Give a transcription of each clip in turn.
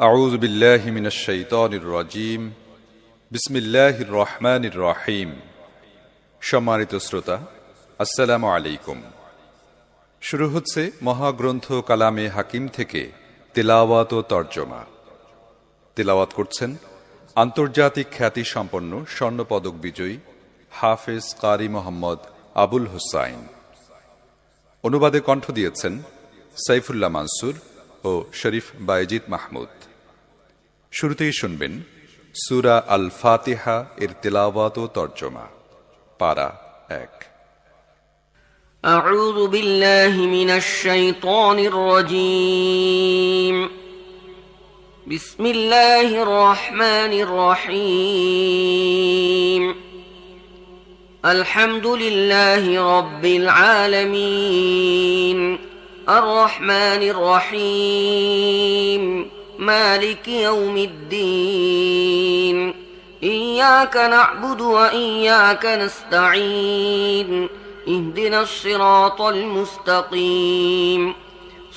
আউযু বিল্লাহি মিনাশ শাইতানির রাজীম। বিসমিল্লাহির রহমানির রহিম। সম্মানিত শ্রোতা, আসসালামু আলাইকুম। শুরু হচ্ছে মহাগ্রন্থ কালামে হাকিম থেকে তিলাওয়াত ও তরজমা। তিলাওয়াত করছেন আন্তর্জাতিক খ্যাতি সম্পন্ন স্বর্ণপদক বিজয়ী হাফেজ কারি মোহাম্মদ আবুল হুসাইন। অনুবাদে কণ্ঠ দিয়েছেন সাইফুল্লাহ মানসুর ও শরীফ বায়েজিদ মাহমুদ। শুরুতেই শুনবেন সূরা আল ফাতিহা এর তিলাওয়াত ও তরজমা। পারা 1। আউযু বিল্লাহি মিনাশ শাইতানির রাজীম। বিসমিল্লাহির রহমানির রহিম। আলহামদুলিল্লাহি রাব্বিল আলামিন। আর রহমানির রহিম। مالك يوم الدين. إياك نعبد وإياك نستعين. اهدنا الصراط المستقيم.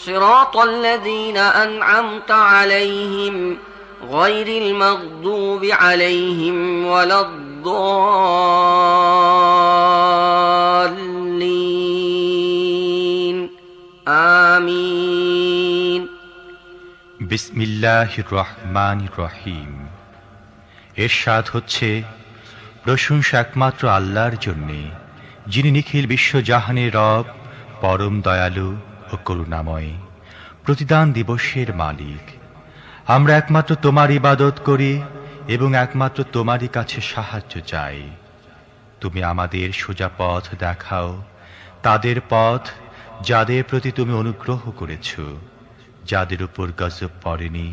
صراط الذين أنعمت عليهم غير المغضوب عليهم ولا الضالين. آمين. বিসমিল্লাহির রহমানির রহিম। এরশাদ হচ্ছে, প্রশংসা একমাত্র আল্লাহর জন্যে, যিনি নিখিল বিশ্বজাহানের রব, পরম দয়ালু ও করুণাময়, প্রতিদান দিবসের মালিক। আমরা একমাত্র তোমার ইবাদত করি এবং একমাত্র তোমারই কাছে সাহায্য চাই। তুমি আমাদের সোজা পথ দেখাও, তাদের পথ যাদের প্রতি তুমি অনুগ্রহ করেছ, যাদের উপর গজব পড়েনি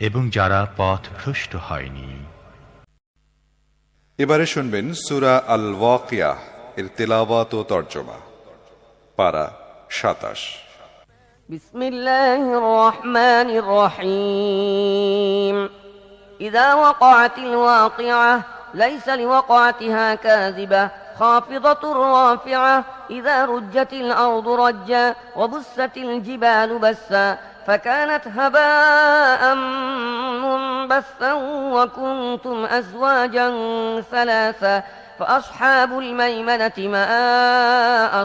এবং যারা পথ ভ্রষ্ট হয়নি। এবারে শুনবেন সূরা আল ওয়াকিয়াহ এর তিলাওয়াত ও তরজমা। পারা 27। বিসমিল্লাহির রহমানির রহিম। ইযা ওয়াকাআতিল ওয়াকিআহ লাইসা লিওয়াকাতিহা কাযিবা খাফিদাতুর রাফিআহ ইযা রুজ্জাতিল আরদু রাজ্জা ওয়া বুসাতিল জিবালু বাসসা فكانت هباء منبثا وكنتم أزواجا ثلاثا فأصحاب الميمنة ما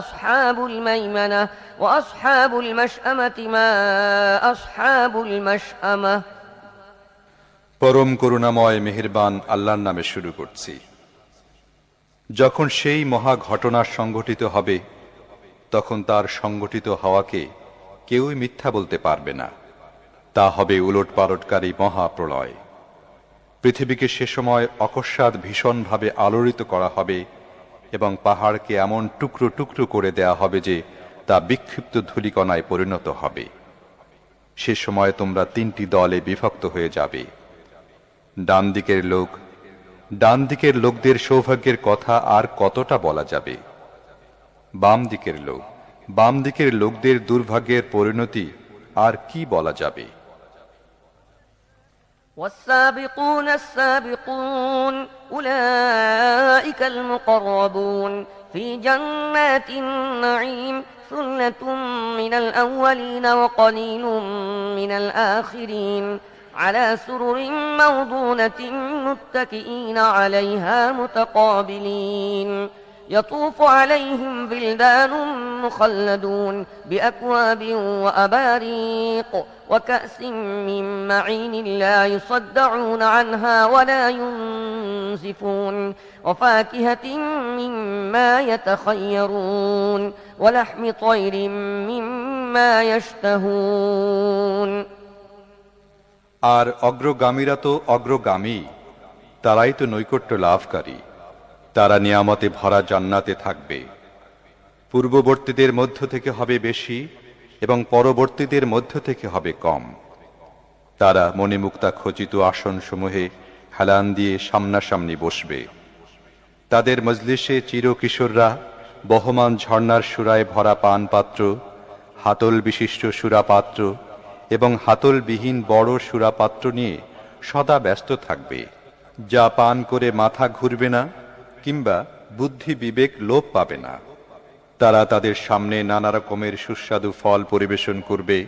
أصحاب الميمنة وأصحاب المشأمة ما أصحاب المشأمة। পরম করুণাময় মেহেরবান আল্লাহর নামে শুরু করছি। যখন সেই মহা ঘটনা সংঘটিত হবে, তখন তার সংঘটিত হওয়াকে কেউই মিথ্যা বলতে পারবে না। তা হবে উলটপালটকারী মহাপ্রলয়। পৃথিবীকে সে সময় অকস্মাৎ ভীষণভাবে আলোড়িত করা হবে এবং পাহাড়কে এমন টুকরো টুকরো করে দেয়া হবে যে তা বিক্ষিপ্ত ধূলিকণায় পরিণত হবে। সে সময় তোমরা 3টি দলে বিভক্ত হয়ে যাবে। ডান দিকের লোকদের সৌভাগ্যের কথা আর কতটা বলা যাবে। বাম দিকের লোকদের দুর্ভাগ্যের পরিণতি আর কি বলা যাবে। والسابقون السابقون أولئك المقربون في جنات النعيم ثلة من الأولين وقليل من الآخرين على سرر موضونة متكئين عليها متقابلين يطوف عليهم بلدان مخلدون بأكواب وأباريق وكأس من معين لا يصدعون عنها ولا ينزفون وفاكهة مما يتخيرون ولحم طير مما يشتهون। আর অগ্রগামীরা তো অগ্রগামী, তারাই তো নৈকট্য লাভকারী। তারা নিয়ামতে ভরা জান্নাতে থাকবে। পূর্ববর্তীদের মধ্য থেকে হবে বেশি এবং পরবর্তীদের মধ্য থেকে হবে কম। তারা মণিমুক্তা খচিত আসনসমূহে হেলান দিয়ে সামনাসামনি বসবে। তাদের মজলিসে চিরকিশোররা বহমান ঝর্ণার সুরায় ভরা পানপাত্র, হাতল বিশিষ্ট সুরাপাত্র এবং হাতলবিহীন বড় সুরাপাত্র নিয়ে সদা ব্যস্ত থাকবে, যা পান করে মাথা ঘুরবে না কিংবা বুদ্ধি বিবেক লোপ পাবে না। তারা তাদের সামনে নানা রকমের সুস্বাদু ফল পরিবেশন করবে,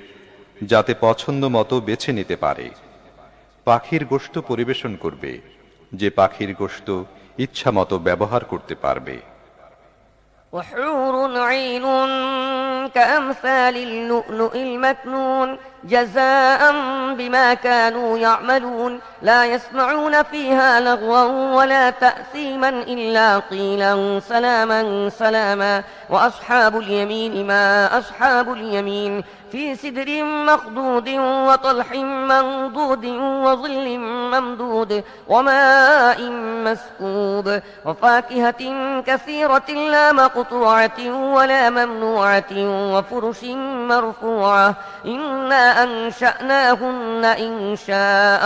যাতে পছন্দ মতো বেছে নিতে পারে। পাখির গোশত পরিবেশন করবে, যে পাখির গোশত ইচ্ছামতো ব্যবহার করতে পারবে। وحور عين كأمثال اللؤلؤ المكنون جزاء بما كانوا يعملون لا يسمعون فيها لغوا ولا تأثيما إلا قيلا سلاما سلاما وأصحاب اليمين ما أصحاب اليمين في سدر مخضود وطلح منضود وظل ممدود وماء مسكوب وفاكهة كثيرة لا مقطوعة ولا ممنوعة وفرش مرفوعة إنا أنشأناهن إنشاء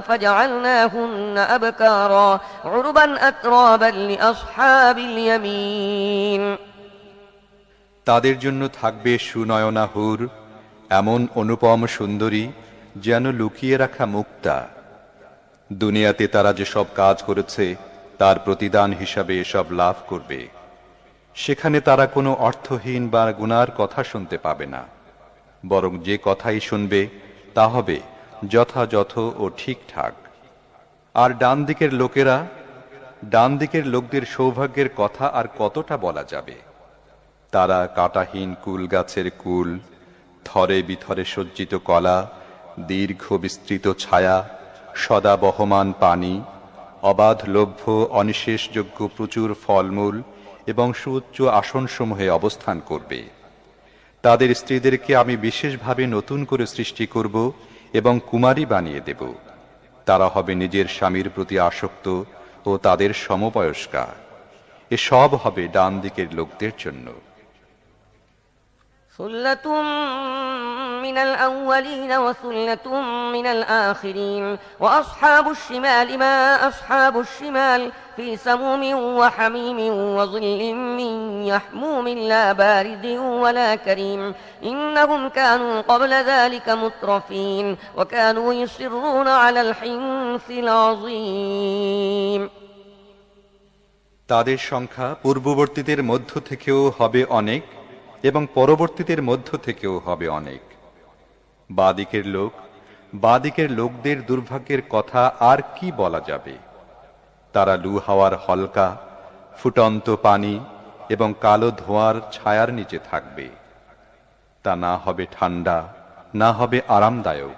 فجعلناهن أبكارا عربا أترابا لأصحاب اليمين তাদের জন্য থাকবে সুনয়না হুর, এমন অনুপম সুন্দরী যেন লুকিয়ে রাখা মুক্তা। দুনিয়াতে তারা যে সব কাজ করেছে তার প্রতিদান হিসাবে এসব লাভ করবে। সেখানে তারা কোনো অর্থহীন বা গুনার কথা শুনতে পাবে না, বরং যে কথাই শুনবে তা হবে যথাযথ ও ঠিকঠাক। আর ডান দিকের লোকদের সৌভাগ্যের কথা আর কতটা বলা যাবে। তারা কাঁটাহীন কুল গাছের কুল, থরে বিথরে সজ্জিত কলা, দীর্ঘ বিস্তৃত ছায়া, সদা বহমান পানি, অবাধ লভ্য অনিশেষযোগ্য প্রচুর ফলমূল এবং সুউচ্চ আসনসমূহে অবস্থান করবে। তাদের স্ত্রীদেরকে আমি বিশেষভাবে নতুন করে সৃষ্টি করব এবং কুমারী বানিয়ে দেব। তারা হবে নিজের স্বামীর প্রতি আসক্ত ও তাদের সমবয়স্কা। এসব হবে ডান দিকের লোকদের জন্য। ثلة من الأولين وثلة من الآخرين وأصحاب الشمال ما أصحاب الشمال في سموم وحميم وظل من يحموم لا بارد ولا كريم إنهم كانوا قبل ذلك مترفين وكانوا يصرون على الحنث العظيم তাদের সংখ্যা পূর্ববর্তীদের মধ্য থেকেও হবে অনেক এবং পরবর্তীদের মধ্য থেকেও হবে অনেক। বাদিকের লোকদের দুর্ভাগ্যের কথা আর কি বলা যাবে। তারা লু হাওয়ার হলকা, ফুটন্ত পানি এবং কালো ধোঁয়ার ছায়ার নিচে থাকবে। তা না হবে ঠান্ডা, না হবে আরামদায়ক।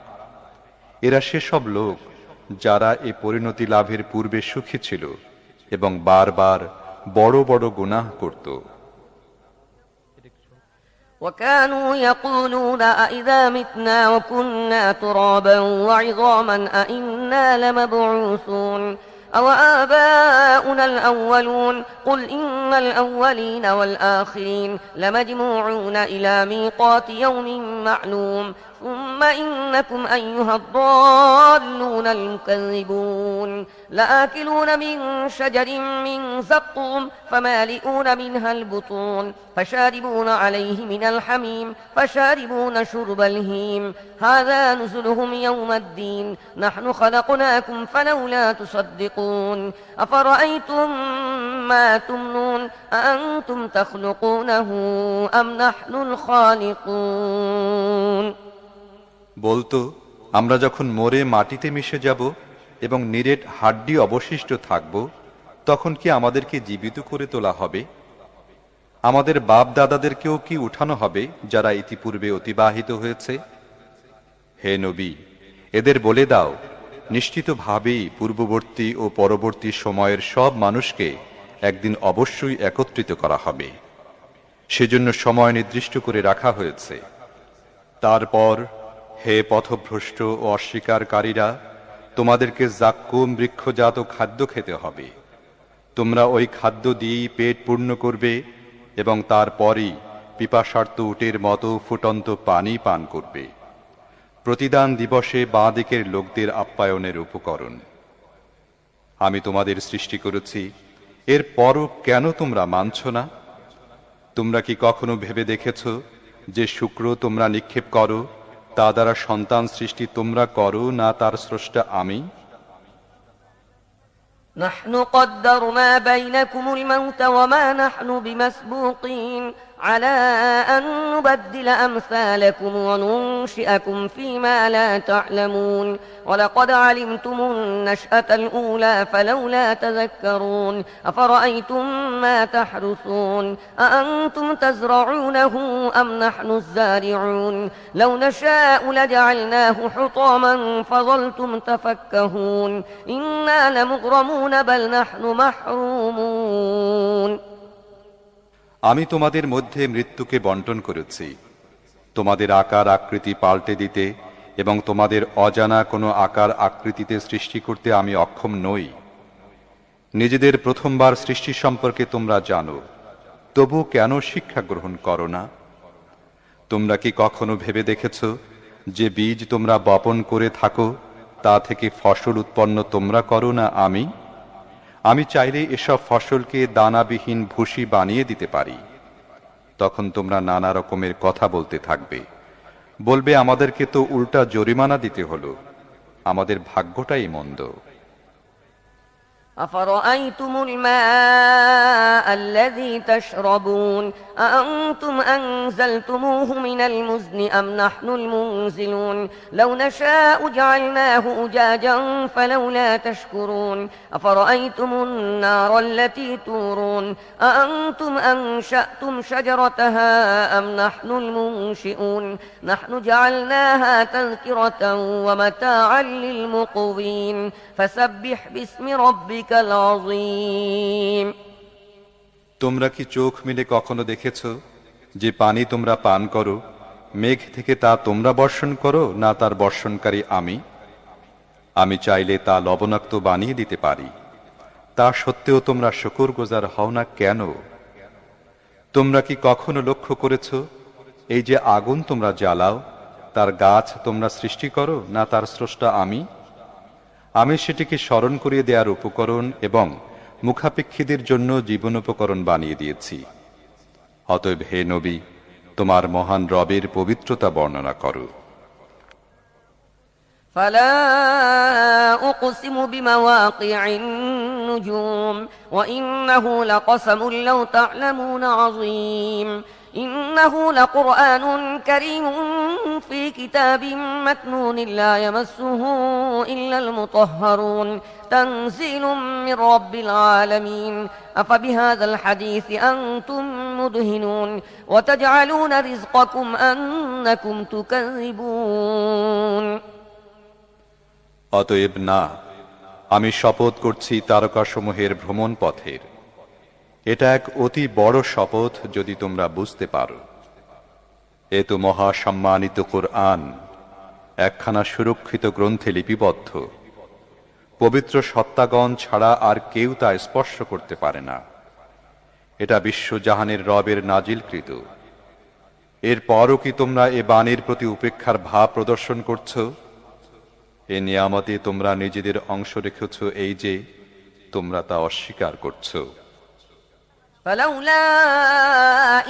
এরা সেসব লোক যারা এ পরিণতি লাভের পূর্বে সুখী ছিল এবং বারবার বড় বড় গুনাহ করত। وكانوا يقولون أئذا متنا وكنا ترابا وعظاما أئنا لمبعوثون أو آباؤنا الأولون قل إن الأولين والآخرين لمجموعون إلى ميقات يوم معلوم ثم إنكم أيها الضالون المكذبون لآكلون من شجر من زقوم فمالئون منها البطون فشاربون عليه من الحميم فشاربون شرب الهيم هذا نزلهم يوم الدين نحن خلقناكم فلولا تصدقون أفرأيتم ما تمنون أأنتم تخلقونه أم نحن الخالقون বলতো, আমরা যখন মরে মাটিতে মিশে যাব এবং নিরেট হাড্ডি অবশিষ্ট থাকব, তখন কি আমাদেরকে জীবিত করে তোলা হবে? আমাদের বাপ দাদাদেরকেও কি উঠানো হবে যারা ইতিপূর্বে অতিবাহিত হয়েছে? হে নবী, এদের বলে দাও, নিশ্চিতভাবেই পূর্ববর্তী ও পরবর্তী সময়ের সব মানুষকে একদিন অবশ্যই একত্রিত করা হবে। সেজন্য সময় নির্দিষ্ট করে রাখা হয়েছে। তারপর হে পথভ্রষ্ট ও অস্বীকারীরা, তোমাদেরকে জাক্কুম বৃক্ষজাত খাদ্য খেতে হবে। তোমরা ওই খাদ্য দিয়েই পেট পূর্ণ করবে এবং তারপরই পিপাসার্ত উটের মতো ফুটন্ত পানি পান করবে। প্রতিদান দিবসে বাঁ দিকের লোকদের আপ্যায়নের উপকরণ। আমি তোমাদের সৃষ্টি করেছি, এর পরও কেন তোমরা মানছ না? তোমরা কি কখনো ভেবে দেখেছ যে শুক্র তোমরা নিক্ষেপ করো, তা দ্বারা সন্তান সৃষ্টি তোমরা করো না তার স্রষ্টা আমি? نحن قدرنا بينكم الموت وما نحن بمسبوقين على أن نبدل أمثالكم وننشئكم فيما لا تعلمون ولقد علمتم النشأة الأولى فلولا تذكرون أفرأيتم ما تحرثون أأنتم تزرعونه أم نحن الزارعون لو نشاء لجعلناه حطاما فظلتم تفكهون إنا لمغرمون بل نحن محرومون আমি তোমাদের মধ্যে মৃত্যুকে বণ্টন করেছি তোমাদের আকার আকৃতি পাল্টে দিতে এবং তোমাদের অজানা কোনো আকার আকৃতিতে সৃষ্টি করতে আমি অক্ষম নই। নিজেদের প্রথমবার সৃষ্টি সম্পর্কে তোমরা জানো, তবু কেন শিক্ষা গ্রহণ করো না? তোমরা কি কখনো ভেবে দেখেছ যে বীজ তোমরা বপন করে থাকো তা থেকে ফসল উৎপন্ন তোমরা করো না আমি চাইলে এসব ফসলকে দানাবিহীন ভুসি বানিয়ে দিতে পারি। তখন তোমরা নানা রকমের কথা বলতে থাকবে, বলবে আমাদেরকে তো উল্টা জরিমানা দিতে হলো, আমাদের ভাগ্যটাই মন্দ। أفرأيتم الماء الذي تشربون أأنتم أنزلتموه من المزن أم نحن المنزلون لو نشاء جعلناه أجاجا فلولا تشكرون أفرأيتم النار التي تورون أأنتم أنشأتم شجرتها أم نحن المنشئون نحن جعلناها تذكرة ومتاعا للمقوين فسبح باسم ربك তোমরা কি চোখ মিলে কখনো দেখেছ যে পানি তোমরা পান করো মেঘ থেকে তা তোমরা বর্ষণ করো না তার বর্ষণকারী আমি চাইলে তা লবণাক্ত বানিয়ে দিতে পারি, তা সত্ত্বেও তোমরা শুকরগুজার হও না কেন? তোমরা কি কখনো লক্ষ্য করেছ এই যে আগুন তোমরা জ্বালাও তার গাছ তোমরা সৃষ্টি করো না তার স্রষ্টা আমি সেটিকে স্মরণ করিয়ে দেওয়ার উপকরণ এবং মুখাপেক্ষীদের জন্য জীবনোপকরণ বানিয়ে দিয়েছি। অতএব হে নবী, তোমার মহান রবের পবিত্রতা বর্ণনা করো। فلا أقسم بمواقع النجوم وإنه لقسم لو تعلمون عظيم إنه لقرآن كريم في كتاب مكنون لا يمسه إلا المطهرون تنزيل من رب العالمين أفبهذا الحديث أنتم مدهنون وتجعلون رزقكم أنكم تكذبون অতএব না, আমি শপথ করছি তারকাসমূহের ভ্রমণ পথের। এটা এক অতি বড় শপথ যদি তোমরা বুঝতে পারো। এ তো মহা সম্মানিত কুরআন, একখানা সুরক্ষিত গ্রন্থে লিপিবদ্ধ। পবিত্র সত্তাগণ ছাড়া আর কেউ তা স্পর্শ করতে পারে না। এটা বিশ্বজাহানের রবের নাজিলকৃত। এরপরও কি তোমরা এ বাণীর প্রতি উপেক্ষার ভাব প্রদর্শন করছো? এ নিয়ামতে তোমরা নিজেদের অংশ রেখেছ এই যে তোমরা তা অস্বীকার করছো। فلولا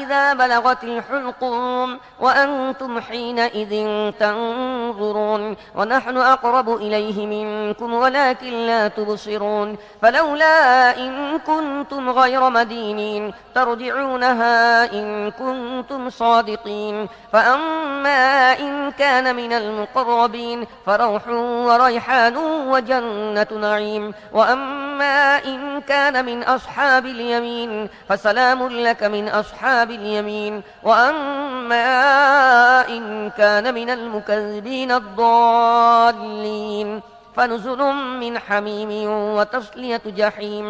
إذا بلغت الحلقوم وأنتم حينئذ تنظرون ونحن أقرب إليه منكم ولكن لا تبصرون فلولا إن كنتم غير مدينين ترجعونها إن كنتم صادقين فأما إن كان من المقربين فروح وريحان وجنة نعيم وأما إن كان من أصحاب اليمين فسلام لك من أصحاب اليمين وأما إن كان من المكذبين الضالين فنزل من حميم وتصلية جحيم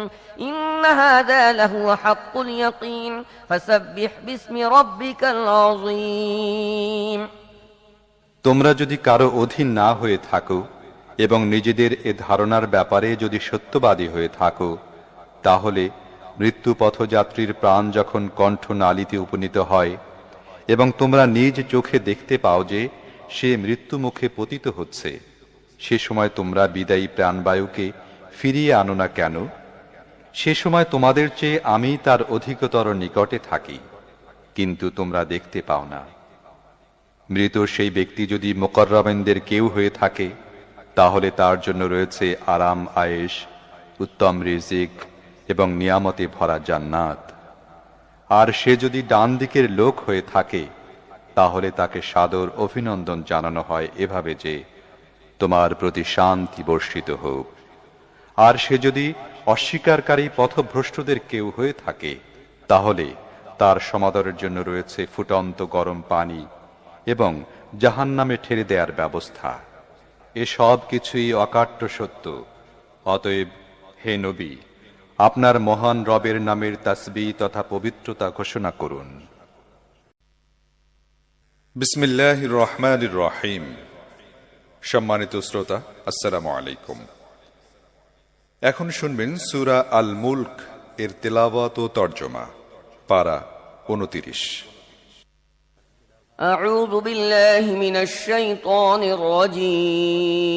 إن هذا لهو حق اليقين فسبح باسم ربك العظيم তোমরা যদি কারো অধীন না হয়ে থাকো এবং নিজেদের এ ধারণার ব্যাপারে যদি সত্যবাদী হয়ে থাকো, তাহলে মৃত্যু পথযাত্রীর প্রাণ যখন কণ্ঠনালীতে উপনীত হয় এবং তোমরা নিজ চোখে দেখতে পাও যে সে মৃত্যু মুখে পতিত হচ্ছে, সে সময় তোমরা বিদায়ী প্রাণবায়ুকে ফিরিয়ে আনো না কেন? সে সময় তোমাদের চেয়ে আমি তার অধিকতর নিকটে থাকি, কিন্তু তোমরা দেখতে পাও না। মৃত সেই ব্যক্তি যদি মুকররবিনদের কেউ হয়ে থাকে, তাহলে তার জন্য রয়েছে আরাম আয়েশ, উত্তম রিজিক এবং নিয়ামতে ভরা জান্নাত। আর সে যদি ডান দিকের লোক হয়ে থাকে, তাহলে তাকে সাদর অভিনন্দন জানানো হয় এভাবে যে, তোমার প্রতি শান্তি বর্ষিত হোক। আর সে যদি অস্বীকারী পথভ্রষ্টদের কেউ হয়ে থাকে, তাহলে তার সমাদরের জন্য রয়েছে ফুটন্ত গরম পানি এবং জাহান্নামে ঠেলে দেওয়ার ব্যবস্থা। এসব কিছুই অকাট্য সত্য। অতএব হে নবী, আপনার মহান রবের নামের তাসবিহ তথা পবিত্রতা ঘোষণা করুন। বিসমিল্লাহির রহমানির রহিম। সম্মানিত শ্রোতা, আসসালামু আলাইকুম। এখন শুনবেন সূরা আল মুলক এর তেলাওয়াত ও তরজমা, পারা 29। أعوذ بالله من الشيطان الرجيم.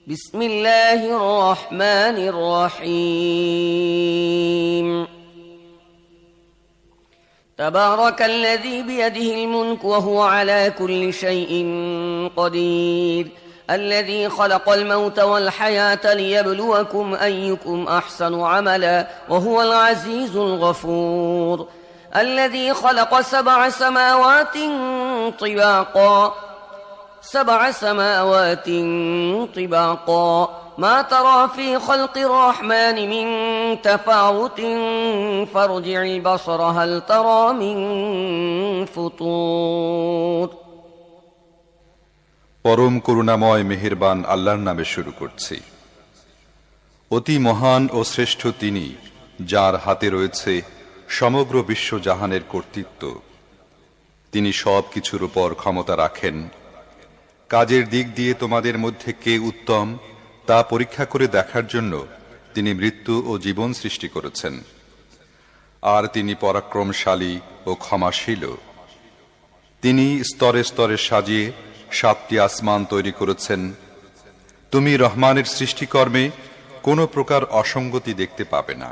بسم الله الرحمن الرحيم. تبارك الذي بيده الملك وهو على كل شيء قدير. الذي خلق الموت والحياة ليبلوكم أيكم أحسن عملا وهو العزيز الغفور. الذي خلق سبع سماوات طباقا ما ترى في خلق الرحمن من تفاوت فارجع البصر هل ترى من فطور. পরম করুণাময় মেহেরবান আল্লাহর নামে শুরু করছি। অতি মহান ও শ্রেষ্ঠ তিনি, যার হাতে রয়েছে সমগ্র বিশ্বজাহানের কর্তৃত্ব। তিনি সব কিছুর উপর ক্ষমতা রাখেন। কাজের দিক দিয়ে তোমাদের মধ্যে কে উত্তম তা পরীক্ষা করে দেখার জন্য তিনি মৃত্যু ও জীবন সৃষ্টি করেছেন। আর তিনি পরাক্রমশালী ও ক্ষমাশীল। তিনি স্তরে স্তরে সাজিয়ে 7টি আসমান তৈরি করেছেন। তুমি রহমানের সৃষ্টিকর্মে কোনো প্রকার অসঙ্গতি দেখতে পাবে না।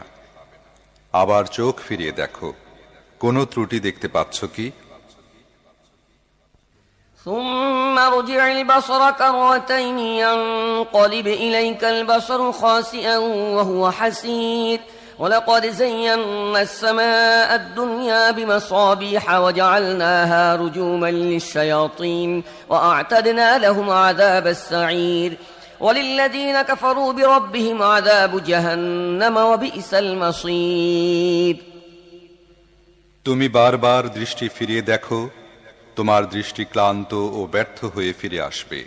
আবার চোখ ফিরিয়ে দেখো, কোনো ত্রুটি দেখতে পাচ্ছ কি? ثم ارجع البصر كرتين ينقلب إليك البصر خاسئا وهو حسير ولقد زينا السماء الدنيا بمصابيح وجعلناها رجوما للشياطين وأعتدنا لهم عذاب السعير وللذين كفروا بربهم عذاب جهنم وبئس المصير. তুমি বারবার দৃষ্টি ফিরিয়ে দেখো, তোমার দৃষ্টি ক্লান্ত ও ব্যর্থ হয়ে ফিরে আসবে।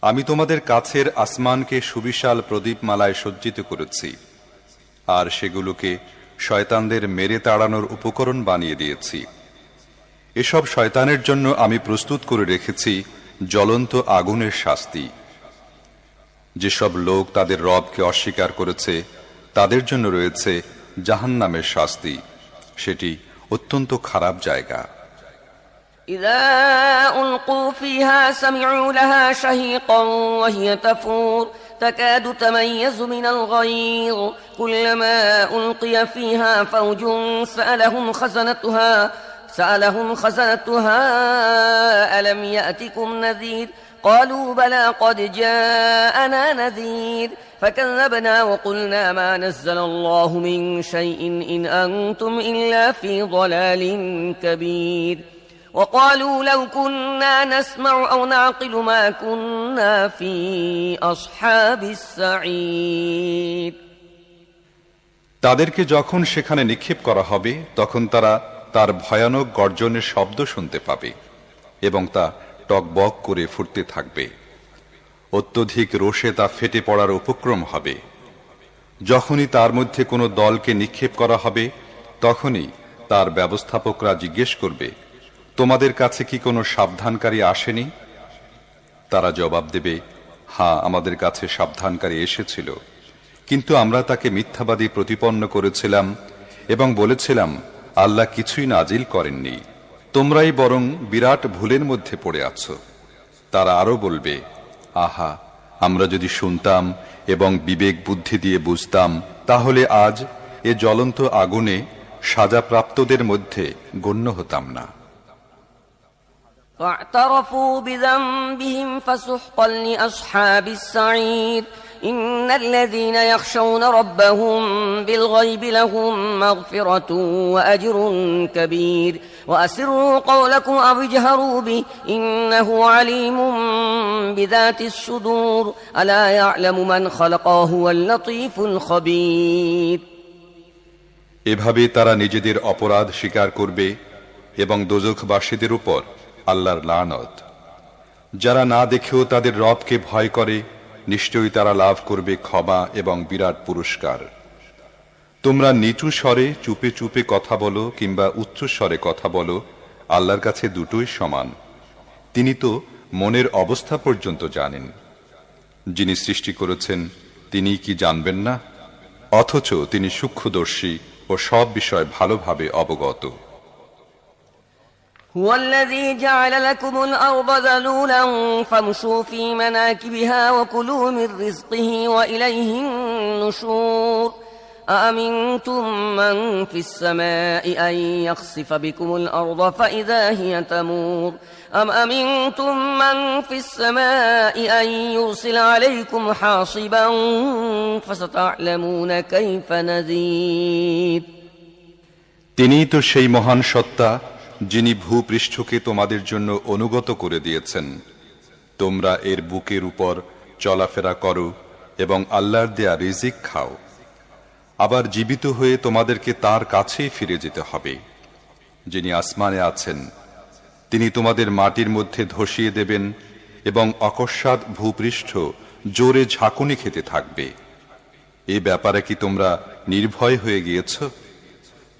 আমি তোমাদের কাছের আসমানকে সুবিশাল প্রদীপমালায় সজ্জিত করেছি, আর সেগুলোকে শয়তানদের মেরে তাড়ানোর উপকরণ বানিয়ে দিয়েছি। এসব শয়তানের জন্য আমি প্রস্তুত করে রেখেছি জ্বলন্ত আগুনের শাস্তি। যেসব লোক তাদের রবকে অস্বীকার করেছে, তাদের জন্য রয়েছে জাহান্নামের শাস্তি। সেটি অত্যন্ত খারাপ জায়গা। إذا ألقوا فيها سمعوا لها شهيقا وهي تفور تكاد تميز من الغيظ كلما ألقي فيها فوج سألهم خزنتها ألم يأتكم نذير قالوا بلى قد جاءنا نذير فكذبنا وقلنا ما نزل الله من شيء إن أنتم إلا في ضلال كبير وقالوا لو كنا نسمع أو نعقل ما كنا في أصحاب السعير. তাদেরকে যখন সেখানে নিক্ষেপ করা হবে, তখন তারা তার ভয়ানক গর্জনের শব্দ শুনতে পাবে এবং তা টকবক করে ফুটতে থাকবে। অত্যধিক রোষে তা ফেটে পড়ার উপক্রম হবে। যখনই তার মধ্যে কোনো দলকে নিক্ষেপ করা হবে, তখনই তার ব্যবস্থাপকরা জিজ্ঞেস করবে, তোমাদের কাছে কি কোনো সাবধানকারী আসেনি? তারা জবাব দেবে, হ্যাঁ, আমাদের কাছে সাবধানকারী এসেছিল, কিন্তু আমরা তাকে মিথ্যাবাদী প্রতিপন্ন করেছিলাম এবং বলেছিলাম আল্লাহ কিছুই নাজিল করেননি। তোমরাই বরং বিরাট ভুলের মধ্যে পড়ে আছো। তারা আরো বলবে, আহা, আমরা যদি শুনতাম এবং বিবেক বুদ্ধি দিয়ে বুঝতাম, তাহলে আজ এ জ্বলন্ত আগুনে সাজাপ্রাপ্তদের মধ্যে গণ্য হতাম না। فاعترفوا بذنبهم فسحقا لأصحاب السعير إن الذين يخشون ربهم بالغيب لهم مغفرة وأجر كبير وأسروا قولكم أو اجهروا به إنه عليم بذات الصدور ألا يعلم من خلق وهو اللطيف الخبير এভাবে তারা নিজেদের অপরাধ স্বীকার করবে এবং দোজখবাসীদের উপর আল্লাহর লানত। যারা না দেখেও তাদের রবকে ভয় করে নিশ্চয়ই তারা লাভ করবে ক্ষমা এবং বিরাট পুরস্কার। তোমরা নিচু স্বরে চুপে চুপে কথা বলো কিংবা উচ্চ স্বরে কথা বলো, আল্লাহর কাছে দুটোই সমান। তিনি তো মনের অবস্থা পর্যন্ত জানেন। যিনি সৃষ্টি করেছেন তিনি কি জানবেন না? অথচ তিনি সূক্ষ্মদর্শী ও সব বিষয় ভালোভাবে অবগত। هو الذي جعل لكم الأرض ذلولا فامشوا في مناكبها وكلوا من رزقه وإليه النشور أأمنتم من في السماء أن يخسف بكم الأرض فإذا هي تمور أم أمنتم من في السماء أن يرسل عليكم حاصبا فستعلمون كيف نذير তিনিই তো সেই মহান সত্তা যিনি ভূপৃষ্ঠকে তোমাদের জন্য অনুগত করে দিয়েছেন। তোমরা এর বুকের উপর চলাফেরা করো এবং আল্লাহর দেয়া রিজিক খাও। আবার জীবিত হয়ে তোমাদেরকে তার কাছেই ফিরে যেতে হবে। যিনি আসমানে আছেন তিনি তোমাদের মাটির মধ্যে ধসিয়ে দেবেন এবং অকস্মাৎ ভূপৃষ্ঠ জোরে ঝাঁকুনি খেতে থাকবে। এই ব্যাপারে কি তোমরা নির্ভয় হয়ে গিয়েছ?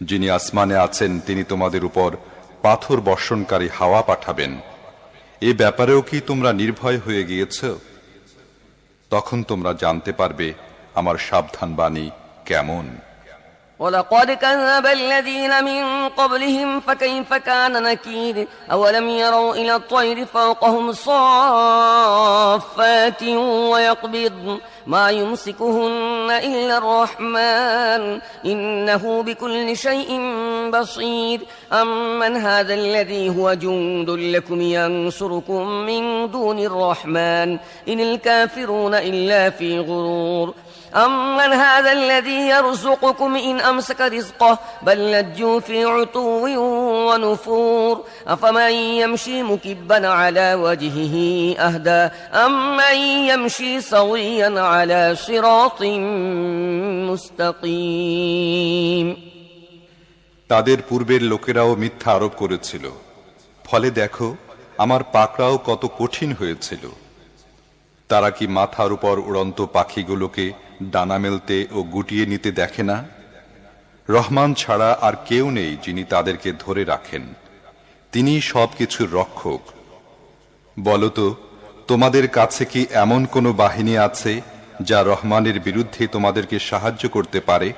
যিনি আসমানে আছেন তিনি তোমাদের উপর পাথর বর্ষণকারী হাওয়া পাঠাবেন। এ ব্যাপারেও কি তোমরা নির্ভয় হয়ে গিয়েছ? তখন তোমরা জানতে পারবে আমার সাবধান বাণী কেমন। ولقد كذب الذين من قبلهم فكيف كان نكير أولم يروا إلى الطير فوقهم صافات ويقبض ما يمسكهن إلا الرحمن إنه بكل شيء بصير أمن هذا الذي هو جند لكم ينصركم من دون الرحمن إن الكافرون إلا في غرور أمن هذا الذي يرزقكم إن أمسك رزقه بل لجوا في عتو ونفور أفمن يمشي مكبا على وجهه أهدى أمن يمشي سويا على صراط مستقيم তাদের পূর্বের লোকেরাও মিথ্যা আরোপ করেছিল, ফলে দেখো আমার পাকড়াও কত কঠিন হয়েছিল। তারা কি মাথার উপর উড়ন্ত পাখিগুলোকে ডানা মেলতে ও গুটিয়ে নিতে দেখে না? রহমান ছাড়া আর কেউ নেই যিনি তাদেরকে ধরে রাখেন। তিনি সবকিছুর রক্ষক। বলতো, তোমাদের কাছে কি এমন কোনো বাহিনী আছে যা রহমানের বিরুদ্ধে তোমাদেরকে সাহায্য করতে পারে?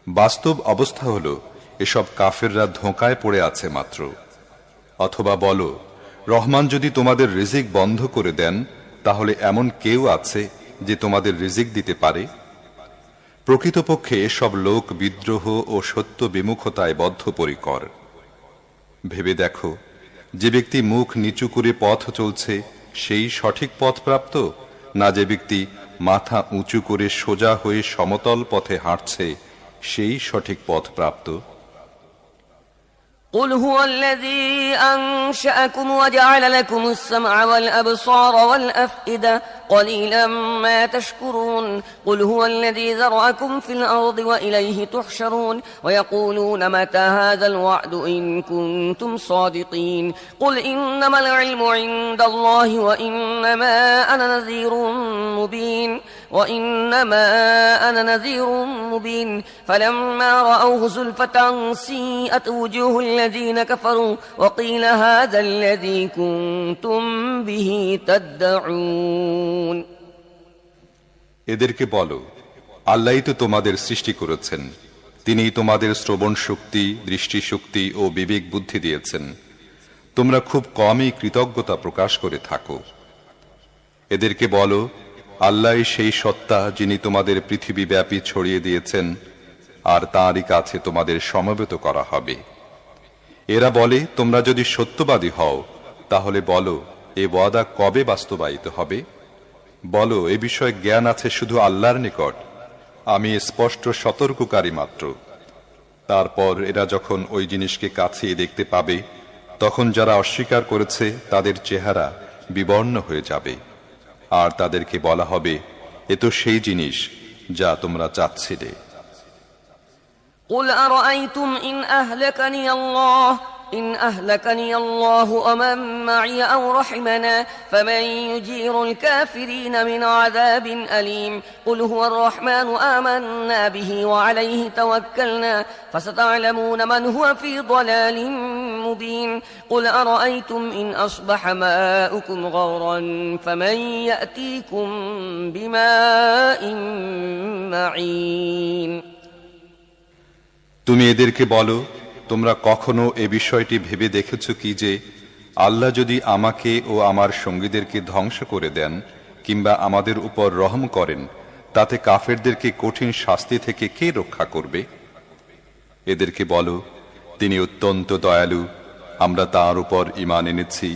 বাস্তব অবস্থা হলো এসব কাফেররা ধোঁকায় পড়ে আছে মাত্র। অথবা বলো, রহমান যদি তোমাদের রিজিক বন্ধ করে দেন তাহলে এমন কেউ আছে যে তোমাদের রিজিক দিতে পারে? প্রকৃতপক্ষে এসব লোক বিদ্রোহ ও সত্য বিমুখতায় বদ্ধপরিকর। ভেবে দেখো, যে ব্যক্তি মুখ নিচু করে পথ চলছে সেই সঠিক পথ প্রাপ্ত, না যে ব্যক্তি মাথা উঁচু করে সোজা হয়ে সমতল পথে হাঁটছে সেই সঠিক পথ প্রাপ্ত? قل هو الذي أنشأكم وجعل لكم السمع والأبصار والأفئدة قليلا ما تشكرون قل هو الذي ذرأكم في الأرض وإليه تحشرون ويقولون متى هذا الوعد إن كنتم صادقين قل إنما العلم عند الله وإنما أنا نذير مبين فلما رأوه زلفة سيئت وجوه الذين كفروا وقيل هذا الذي كنتم به تدعون এদেরকে বলো, আল্লাহই তো তোমাদের সৃষ্টি করেছেন। তিনি তোমাদের শ্রবণ শক্তি, দৃষ্টি শক্তি ও বিবেক বুদ্ধি দিয়েছেন। তোমরা খুব কমই কৃতজ্ঞতা প্রকাশ করে থাকো। এদেরকে বলো, আল্লাহই সেই সত্তা যিনি তোমাদের পৃথিবী ব্যাপী ছড়িয়ে দিয়েছেন, আর তাঁরই কাছে তোমাদের সমবেত করা হবে। এরা বলে, তোমরা যদি সত্যবাদী হও তাহলে বলো, এ ওয়াদা কবে বাস্তবায়িত হবে? বলো, এ বিষয়ে জ্ঞান আছে শুধু আল্লাহর নিকট, আমি স্পষ্ট সতর্ককারী মাত্র। তারপর এরা যখন ওই জিনিসকে কাছে দেখতে পাবে, তখন যারা অস্বীকার করেছে তাদের চেহারা বিবর্ণ হয়ে যাবে, আর তাদেরকে বলা হবে, এ তো সেই জিনিস যা তোমরা চাচ্ছিলে। قل أرأيتم إن أهلكني الله ومن معي أو رحمنا فمن يجير الكافرين من عذاب أليم قل هو الرحمن آمنا به وعليه توكلنا فستعلمون من هو في ضلال مبين قل أرأيتم إن أصبح ماؤكم غورا فمن يأتيكم بماء معين। তুমি এদেরকে বলো, তোমরা কখনো এ বিষয়টি ভেবে দেখেছ কি যে আল্লাহ যদি আমাকে ও আমার সঙ্গীদেরকে ধ্বংস করে দেন কিংবা আমাদের উপর রহম করেন, তাতে কাফেরদেরকে কঠিন শাস্তি থেকে কে রক্ষা করবে? এদেরকে বলো, তিনি অত্যন্ত দয়ালু, আমরা তাঁর উপর ঈমান এনেছি।